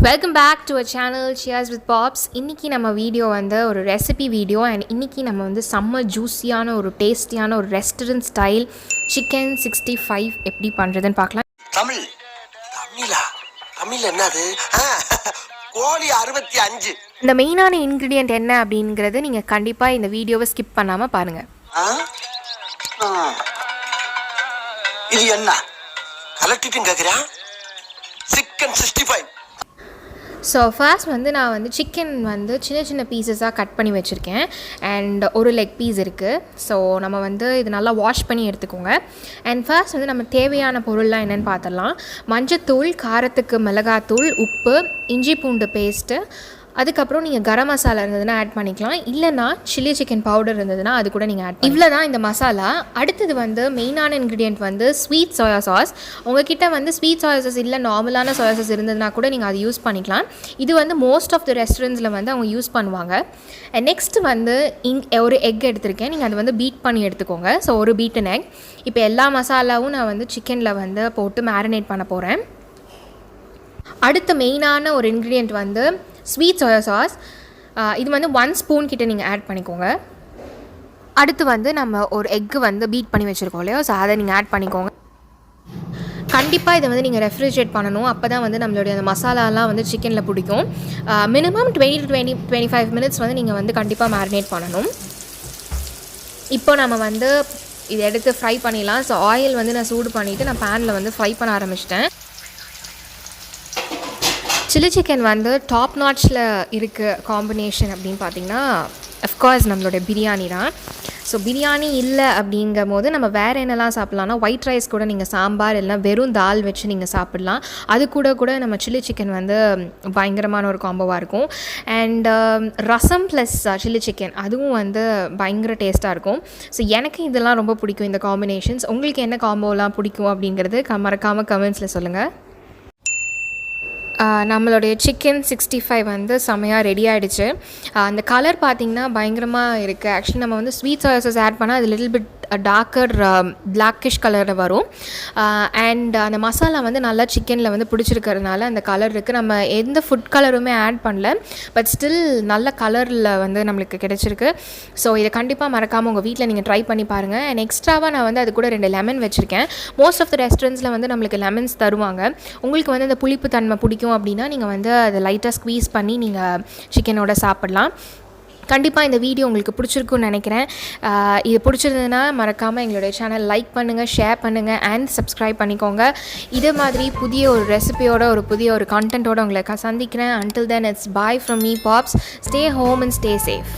Welcome back to a channel Cheers with Pops. இன்றைக்கி நம்ம video வந்து ஒரு ரெசிபி வீடியோ. அண்ட் இன்றைக்கி நம்ம வந்து செம்ம ஜூஸியான ஒரு டேஸ்டியான ஒரு ரெஸ்டாரண்ட் ஸ்டைல் சிக்கன் 65 எப்படி பண்ணுறதுன்னு பார்க்கலாம். தமிழ் என்னது? கோழி 65. இந்த மெயினான இன்க்ரீடியன்ட் என்ன அப்படிங்கிறது நீங்கள் கண்டிப்பாக இந்த வீடியோவை ஸ்கிப் பண்ணாமல் பாருங்கள். இது என்ன கலட்டிட்டு கேட்குறேன்? சிக்கன் 65. ஸோ ஃபர்ஸ்ட் வந்து நான் வந்து சிக்கன் வந்து சின்ன சின்ன பீசஸாக கட் பண்ணி வச்சுருக்கேன். அண்ட் ஒரு லெக் பீஸ் இருக்குது. ஸோ நம்ம வந்து இது நல்லா வாஷ் பண்ணி எடுத்துக்கோங்க. அண்ட் ஃபர்ஸ்ட் வந்து நம்ம தேவையான பொருள்லாம் என்னென்னு பார்த்துடலாம். மஞ்சத்தூள், காரத்துக்கு மிளகாத்தூள், உப்பு, இஞ்சி பூண்டு பேஸ்ட்டு, அதுக்கப்புறம் நீங்கள் கரம் மசாலா இருந்ததுன்னா ஆட் பண்ணிக்கலாம். இல்லைனா சில்லி சிக்கன் பவுடர் இருந்ததுன்னா அது கூட நீங்கள் ஆட். இவ்வளோ தான் இந்த மசாலா. அடுத்தது வந்து மெயினான இன்க்ரீடியன்ட் வந்து ஸ்வீட் சோயா சாஸ். உங்ககிட்ட வந்து ஸ்வீட் சோயா சாஸ் இல்லை நார்மலான சோயா சாஸ் இருந்ததுன்னா கூட நீங்கள் அதை யூஸ் பண்ணிக்கலாம். இது வந்து மோஸ்ட் ஆஃப் த ரெஸ்டாரண்ட்ஸில் வந்து அவங்க யூஸ் பண்ணுவாங்க. நெக்ஸ்ட்டு வந்து ஒரு எக் எடுத்திருக்கேன். நீங்கள் அதை வந்து பீட் பண்ணி எடுத்துக்கோங்க. ஸோ ஒரு பீட்டன் எக். இப்போ எல்லா மசாலாவும் நான் வந்து சிக்கனில் வந்து போட்டு மேரினேட் பண்ண போகிறேன். அடுத்த மெயினான ஒரு இன்க்ரீடியன்ட் வந்து ஸ்வீட் சோயா சாஸ். இது வந்து 1 ஸ்பூன் கிட்ட நீங்கள் ஆட் பண்ணிக்கோங்க. அடுத்து வந்து நம்ம ஒரு எக்கு வந்து பீட் பண்ணி வச்சுருக்கோம் இல்லையா, ஸோ அதை நீங்கள் ஆட் பண்ணிக்கோங்க. கண்டிப்பாக இதை வந்து நீங்கள் ரெஃப்ரிஜரேட் பண்ணணும். அப்போ தான் வந்து நம்மளுடைய அந்த மசாலாலாம் வந்து சிக்கனில் பிடிக்கும். மினிமம் 20 to 25 மினிட்ஸ் வந்து நீங்கள் வந்து கண்டிப்பாக மேரினேட் பண்ணணும். இப்போ நம்ம வந்து இதை எடுத்து ஃப்ரை பண்ணிடலாம். ஸோ ஆயில் வந்து நான் சூடு பண்ணிவிட்டு நான் பேனில் வந்து ஃப்ரை பண்ண ஆரம்பிச்சிட்டேன். சில்லி சிக்கன் வந்து டாப் நாட்ச்சில் இருக்க காம்பினேஷன் அப்படின்னு பார்த்திங்கன்னா அஃப்கோர்ஸ் நம்மளோட பிரியாணி தான். ஸோ பிரியாணி இல்லை அப்படிங்கும் போது நம்ம வேறு என்னெல்லாம் சாப்பிட்லான்னா ஒயிட் ரைஸ் கூட நீங்கள் சாம்பார் இல்லைனா வெறும் தால் வச்சு நீங்கள் சாப்பிட்லாம். அது கூட நம்ம சில்லி சிக்கன் வந்து பயங்கரமான ஒரு காம்போவாக இருக்கும். And rasam plus chilli chicken அதுவும் வந்து பயங்கர டேஸ்ட்டாக இருக்கும். ஸோ எனக்கு இதெல்லாம் ரொம்ப பிடிக்கும் இந்த காம்பினேஷன்ஸ். உங்களுக்கு என்ன காம்போலாம் பிடிக்கும் அப்படிங்கிறது மறக்காமல் கமெண்ட்ஸில் சொல்லுங்கள். நம்மளுடைய சிக்கன் 65 வந்து செமையாக ரெடி ஆகிடுச்சு. அந்த கலர் பார்த்திங்கன்னா பயங்கரமாக இருக்குது. ஆக்சுவலி நம்ம வந்து ஸ்வீட் சோயா சாஸ் ஆட் பண்ணால் அது லிட்டில் பிட் டார்க்கர் பிளாக்கிஷ் கலரில் வரும். அண்ட் அந்த மசாலா வந்து நல்லா சிக்கனில் வந்து பிடிச்சிருக்கிறதுனால அந்த கலர் இருக்குது. நம்ம எந்த ஃபுட் கலருமே ஆட் பண்ணல, பட் ஸ்டில் நல்ல கலரில் வந்து நம்மளுக்கு கிடச்சிருக்கு. ஸோ இதை கண்டிப்பாக மறக்காமல் உங்கள் வீட்டில் நீங்கள் ட்ரை பண்ணி பாருங்கள். அண்ட் எக்ஸ்ட்ராவாக நான் வந்து அது கூட 2 லெமன் வச்சுருக்கேன். மோஸ்ட் ஆஃப் த ரெஸ்டாரண்ட்ஸில் வந்து நம்மளுக்கு லெமன்ஸ் தருவாங்க. உங்களுக்கு வந்து அந்த புளிப்பு தன்மை பிடிக்கும் அப்படின்னா நீங்கள் வந்து அதை லைட்டாக ஸ்க்வீஸ் பண்ணி நீங்கள் சிக்கனோட சாப்பிட்லாம். கண்டிப்பாக இந்த வீடியோ உங்களுக்கு பிடிச்சிருக்குன்னு நினைக்கிறேன். இது பிடிச்சிருந்ததுன்னா மறக்காமல் எங்களுடைய சேனல் லைக் பண்ணுங்கள், ஷேர் பண்ணுங்கள் அண்ட் சப்ஸ்கிரைப் பண்ணிக்கோங்க. இதே மாதிரி புதிய ஒரு ரெசிபியோட புதிய ஒரு கண்டென்ட்டோட உங்களை சந்திக்கிறேன். Until then, it's bye from me, Pops. Stay home and stay safe.